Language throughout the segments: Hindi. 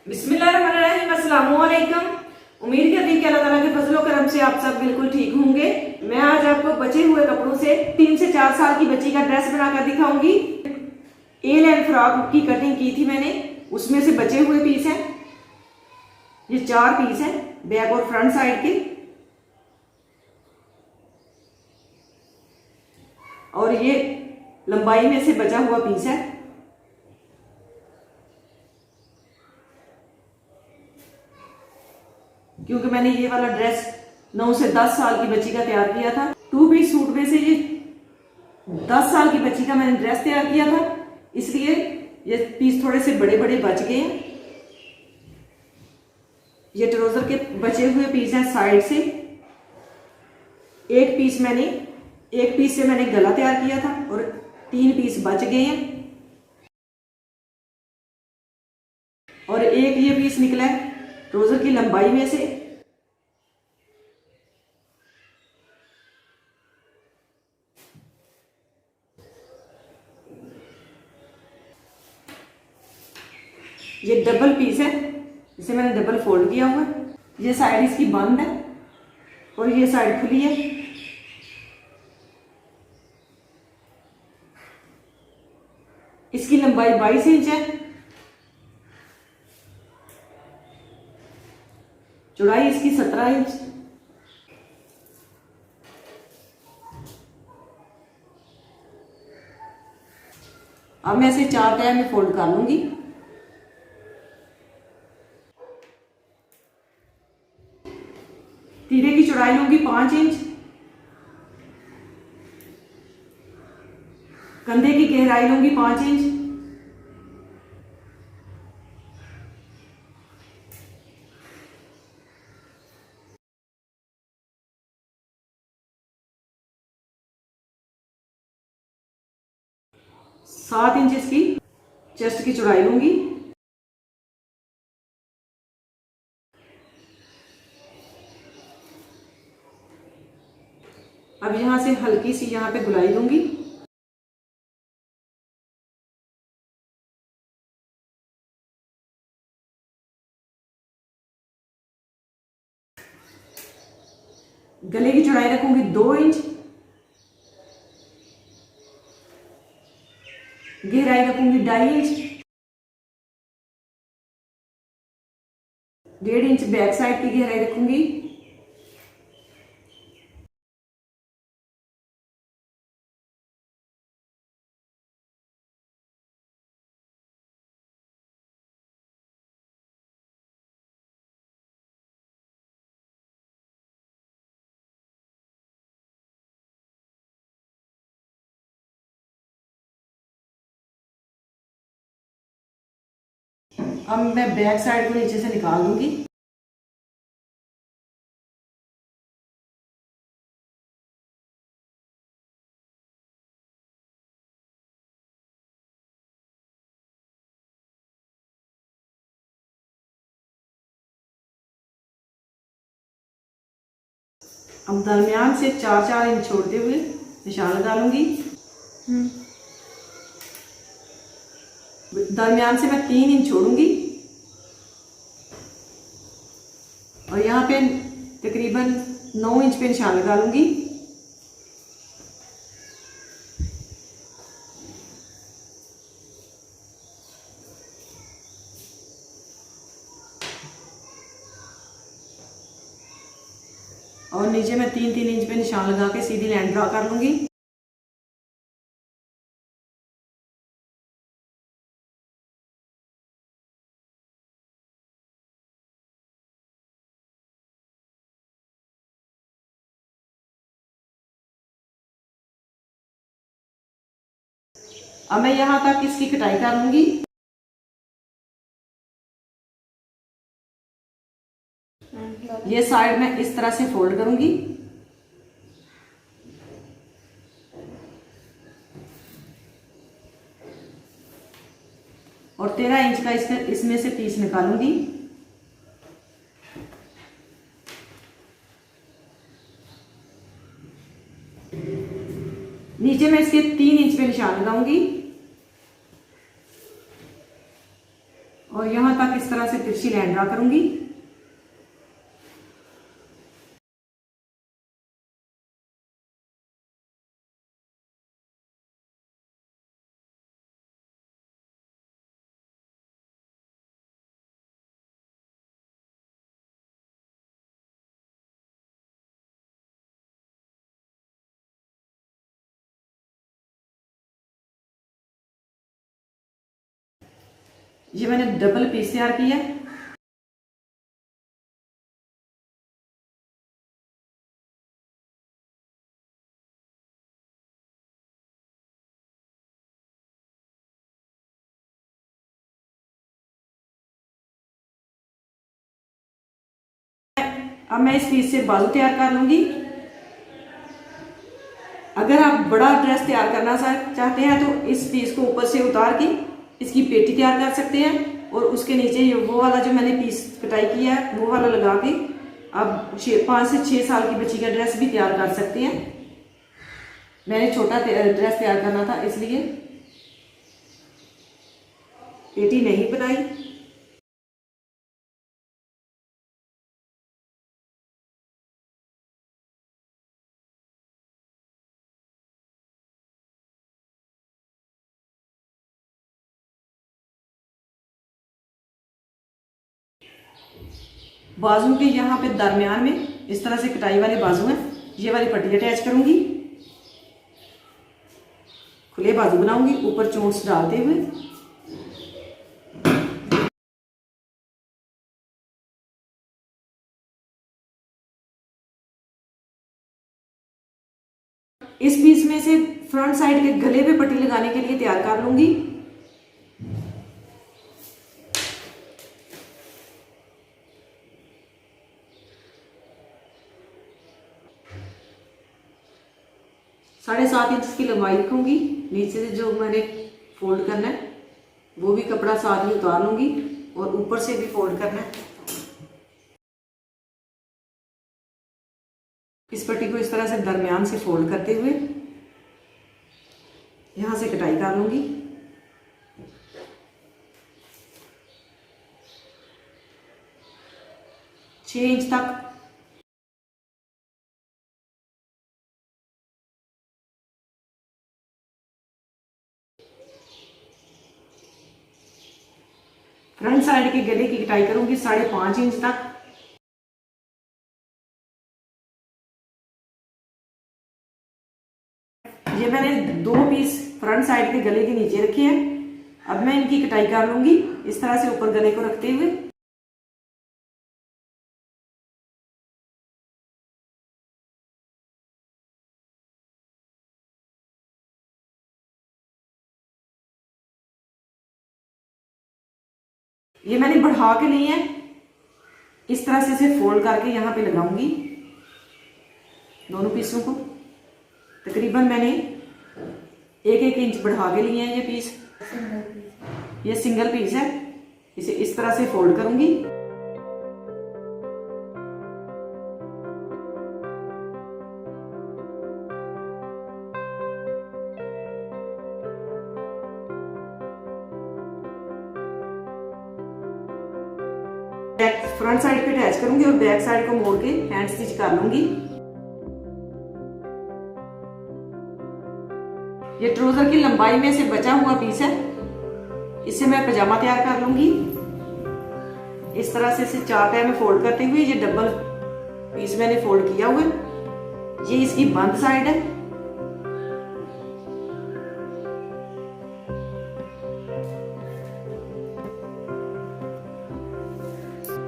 बिस्मिल्लाहिर्रहमानिर्रहीम, अस्सलामु अलैकुम। उम्मीद करती हूँ कि अल्लाह ताला के फजलो करम से आप सब बिल्कुल ठीक होंगे। मैं आज आपको बचे हुए कपड़ों से 3 से 4 साल की बच्ची का ड्रेस बनाकर दिखाऊंगी। ए लाइन फ्रॉक की कटिंग की थी मैंने, उसमें से बचे हुए पीस हैं। ये 4 पीस हैं बैक और फ्रंट साइड के, और ये लंबाई में से बचा हुआ पीस है। क्योंकि मैंने ये वाला ड्रेस 9 से 10 साल की बच्ची का तैयार किया था। 2 पीस सूट में से ये 10 साल की बच्ची का मैंने ड्रेस तैयार किया था, इसलिए ये पीस थोड़े से बड़े बड़े बच गए हैं। ये ट्राउजर के बचे हुए पीस हैं साइड से। एक पीस से मैंने गला तैयार किया था और 3 पीस बच गए हैं, और एक ये पीस निकला है ट्राउजर की लंबाई में से। ये डबल पीस है, इसे मैंने डबल फोल्ड किया हुआ है। ये साइड इसकी बंद है और ये साइड खुली है। इसकी लंबाई 22 इंच है, चौड़ाई इसकी 17 इंच। अब मैं इसे 4 तह में फोल्ड कर लूंगी। तीरे की चौड़ाई लूंगी 5 इंच, कंधे की गहराई लूंगी 5 इंच, सात इंच इसकी चेस्ट की चौड़ाई लूंगी। अब यहां से हल्की सी यहां पे गुलाई दूंगी। गले की चौड़ाई रखूंगी 2 इंच, गहराई रखूंगी 2.5 इंच, 1.5 इंच बैक साइड की गहराई रखूंगी। अब मैं बैक साइड को नीचे से निकाल दूंगी। अब दरमियान से 4-4 इंच छोड़ते हुए निशान लगा लूंगी। दरमियान से मैं 3 इंच छोड़ूंगी और यहाँ पे तकरीबन 9 इंच पे निशान लगा लूंगी। और नीचे मैं 3-3 इंच पे निशान लगा के सीधी लाइन ड्रा कर लूंगी। अब मैं यहां तक इसकी कटाई कर लूंगी। ये साइड में इस तरह से फोल्ड करूंगी और 13 इंच का इसमें से पीस निकालूंगी। नीचे मैं इसके 3 इंच पे निशान लगाऊंगी और यहाँ तक इस तरह से तिरछी लाइन ड्रा करूंगी। ये मैंने डबल पीस तैयार किया। अब मैं इस पीस से बाजू तैयार कर लूंगी। अगर आप बड़ा ड्रेस तैयार करना चाहते हैं तो इस पीस को ऊपर से उतार के इसकी पेटी तैयार कर सकते हैं और उसके नीचे वो वाला जो मैंने पीस कटाई किया है वो वाला लगा के आप 5 से 6 साल की बच्ची का ड्रेस भी तैयार कर सकते हैं। मैंने छोटा ड्रेस तैयार करना था इसलिए पेटी नहीं बनाई। बाजू के यहाँ पे दरमियान में इस तरह से कटाई वाले बाजू हैं, ये वाली पट्टी अटैच करूंगी। खुले बाजू बनाऊंगी ऊपर चोंच डालते हुए। इस पीस में से फ्रंट साइड के गले पे पट्टी लगाने के लिए तैयार कर लूंगी। साढ़े 7 इंच की लंबाई रखूंगी। नीचे से जो मैंने फोल्ड करना है वो भी कपड़ा साथ ही उतार लूंगी और ऊपर से भी फोल्ड करना है। इस पट्टी को इस तरह से दरमियान से फोल्ड करते हुए यहां से कटाई कर लूंगी। छह इंच तक फ्रंट साइड के गले की कटाई करूंगी 5.5 इंच तक। ये मैंने 2 पीस फ्रंट साइड के गले के नीचे रखे हैं। अब मैं इनकी कटाई कर लूंगी इस तरह से ऊपर गले को रखते हुए। ये मैंने बढ़ा के लिए है, इस तरह से इसे फोल्ड करके यहाँ पे लगाऊंगी दोनों पीसों को। तकरीबन मैंने 1-1 इंच बढ़ा के लिए हैं ये पीस। ये सिंगल पीस है, इसे इस तरह से फोल्ड करूंगी। फ्रंट साइड पे अटैच करूंगी और बैक साइड को मोड़ के हैंड स्टिच कर लूंगी। ये ट्राउजर की लंबाई में से बचा हुआ पीस है, इससे मैं पजामा तैयार कर लूंगी। इस तरह से इसे 4 टाइम में फोल्ड करते हुए, ये डबल पीस मैंने फोल्ड किया हुआ है। ये इसकी बंद साइड है।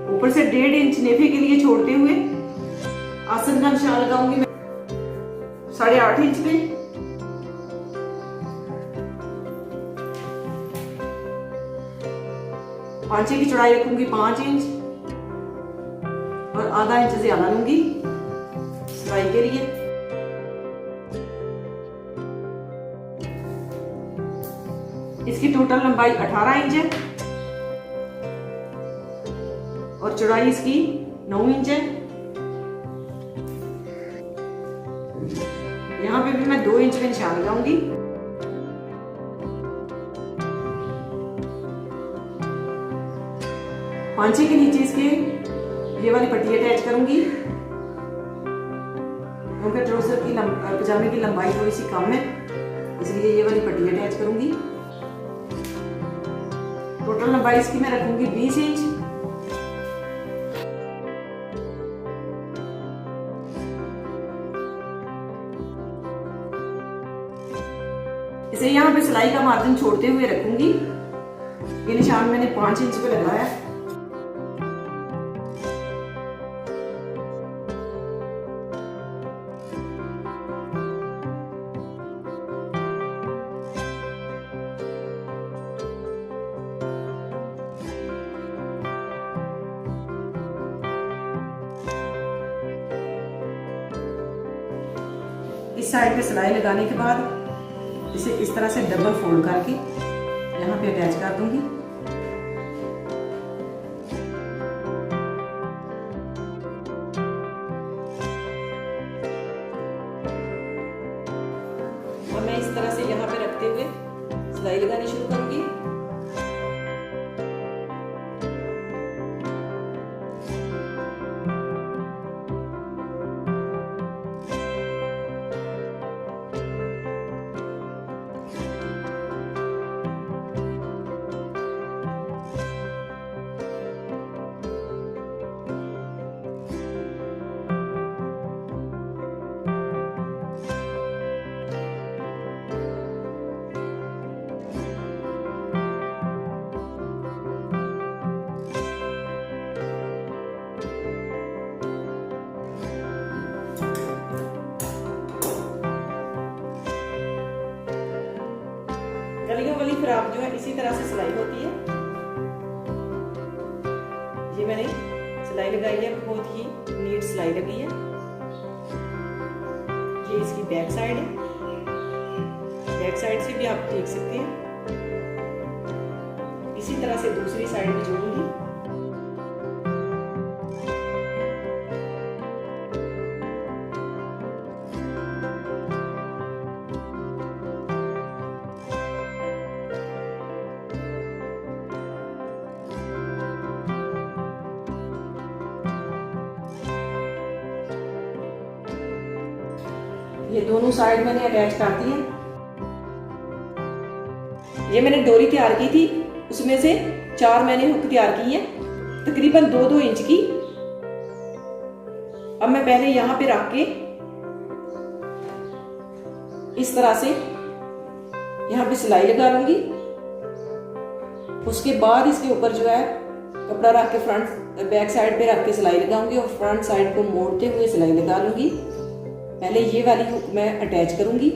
ऊपर से 1.5 इंच नेफे के लिए छोड़ते हुए आसन का निशान लगाऊंगी मैं 8.5 इंच पे। पांचे की चौड़ाई रखूंगी 5 इंच और आधा इंच ज्यादा लूंगी सिलाई के लिए। इसकी टोटल लंबाई 18 इंच है और चौड़ाई इसकी 9 इंच है। यहाँ पे भी मैं 2 इंच पे निशान लगाऊंगी। पांचे के नीचे इसके ये वाली पट्टी अटैच करूंगी, क्योंकि ट्राउजर की पजामे की लंबाई थोड़ी सी कम है, इसलिए ये वाली पट्टी अटैच करूंगी। टोटल लंबाई इसकी मैं रखूंगी 20 इंच। इसे यहाँ पे सिलाई का मार्जिन छोड़ते हुए रखूंगी। ये निशान मैंने 5 इंच पे लगाया है। इस साइड पे सिलाई लगाने के बाद इसे इस तरह से डबल फोल्ड करके यहाँ पे अटैच कर दूंगी। और मैं इस तरह से यहाँ पे रखते हुए सिलाई लगानी शुरू करूंगी। गलियों वाली फ्रॉक जो है इसी तरह से सिलाई होती है। ये मैंने सिलाई लगाई है, बहुत ही नीट सिलाई लगी है। ये इसकी बैक साइड है, बैक साइड से भी आप देख सकते हैं। इसी तरह से दूसरी साइड भी जोड़ूंगी। ये दोनों साइड मैंने अटैच कर दी है। ये मैंने डोरी तैयार की थी, उसमें से 4 मैंने हुक तैयार की है, तकरीबन 2-2 इंच की। अब मैं पहले यहाँ पे रख के इस तरह से यहाँ पे सिलाई लगा लूंगी। उसके बाद इसके ऊपर जो है कपड़ा रख के फ्रंट बैक साइड पे रख के सिलाई लगाऊंगी और फ्रंट साइड को मोड़ते हुए सिलाई लगा लूंगी। पहले ये वाली हुक मैं अटैच करूंगी।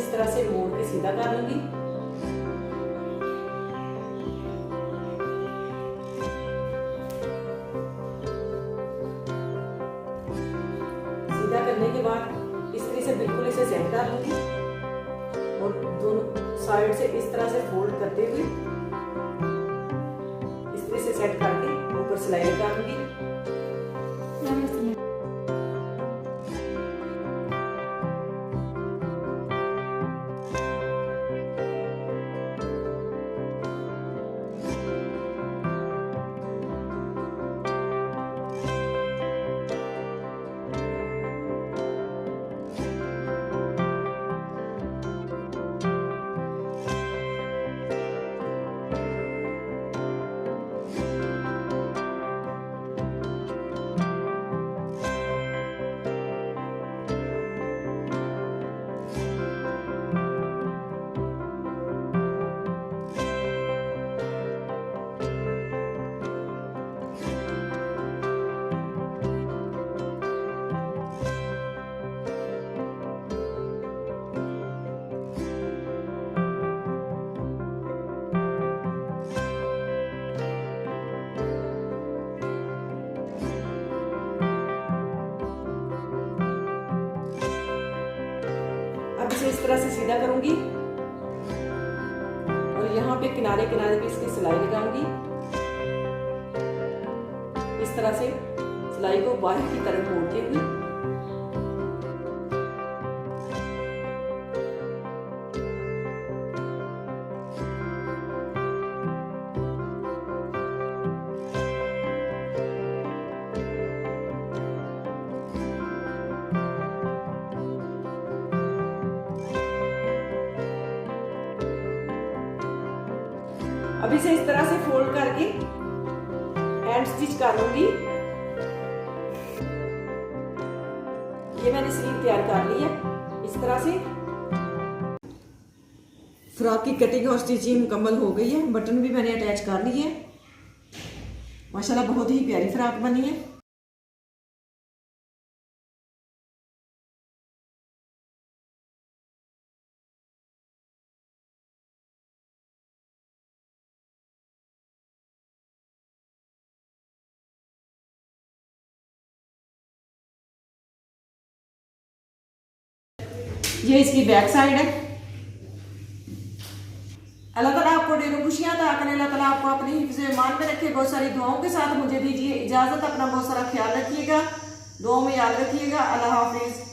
तरह से मोड़ के सीधा कर लूंगी। सीधा करने के बाद इस तरह से बिल्कुल इसे सेट कर लूंगी और दोनों साइड से इस तरह से फोल्ड करते हुए इस तरह से सेट करके ऊपर सिलाई लगा लूंगी। तरह से सीधा करूंगी और यहाँ पे किनारे किनारे पे इसकी सिलाई लगाऊंगी। इस तरह से सिलाई को बाहर की तरफ मोड़ते हुए अब इसे इस तरह से फोल्ड करके एंड स्टिच कर लूंगी। ये मैंने स्लीव तैयार कर ली है। इस तरह से फ्रॉक की कटिंग और स्टिचिंग मुकम्मल हो गई है। बटन भी मैंने अटैच कर लिए है। माशाल्लाह बहुत ही प्यारी फ्रॉक बनी है। ये इसकी बैक साइड है। अल्लाह ताला आपको ढेरों खुशियां अता करे। अल्लाह ताला आपको अपनी हिफ्ज़ ईमान में रखे। बहुत सारी दुआओं के साथ मुझे दीजिए इजाजत। अपना बहुत सारा ख्याल रखिएगा, दुआओं में याद रखिएगा। अल्लाह हाफिज।